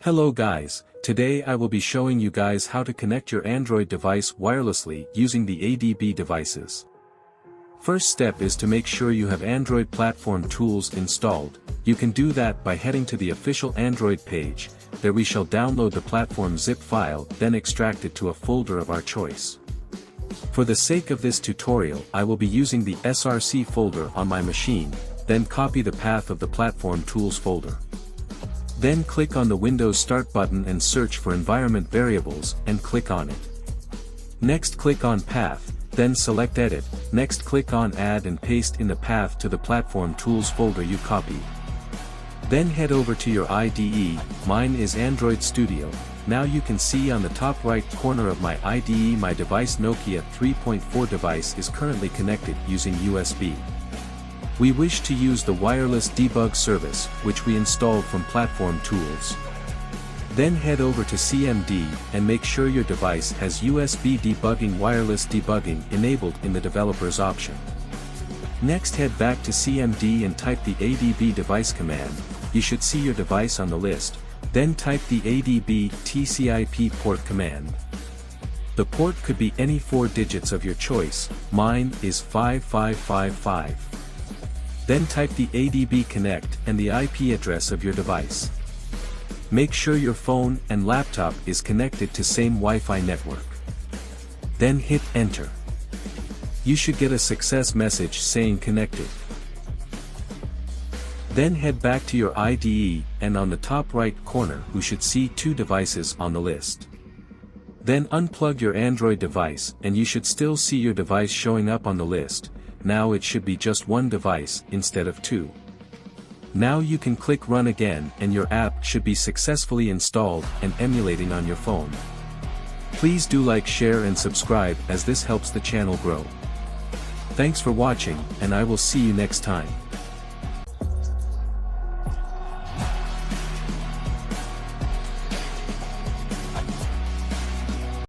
Hello guys, today I will be showing you guys how to connect your Android device wirelessly using the ADB devices. First step is to make sure you have Android platform tools installed. You can do that by heading to the official Android page. There we shall download the platform zip file, then extract it to a folder of our choice. For the sake of this tutorial, I will be using the src folder on my machine, then copy the path of the platform tools folder. Then click on the Windows Start button and search for Environment Variables and click on it. Next click on Path, then select Edit, next click on Add and paste in the path to the Platform Tools folder you copied. Then head over to your IDE, mine is Android Studio. Now you can see on the top right corner of my IDE my device Nokia 3.4 device is currently connected using USB. We wish to use the wireless debug service, which we installed from Platform Tools. Then head over to CMD and make sure your device has USB debugging wireless debugging enabled in the developers option. Next head back to CMD and type the ADB device command. You should see your device on the list, then type the ADB TCP port command. The port could be any 4 digits of your choice, mine is 5555. Then type the ADB connect and the IP address of your device. Make sure your phone and laptop is connected to same Wi-Fi network. Then hit enter. You should get a success message saying connected. Then head back to your IDE and on the top right corner you should see 2 devices on the list. Then unplug your Android device and you should still see your device showing up on the list. Now it should be just 1 device instead of 2. Now you can click run again and your app should be successfully installed and emulating on your phone. Please do like, share and subscribe as this helps the channel grow. Thanks for watching and I will see you next time.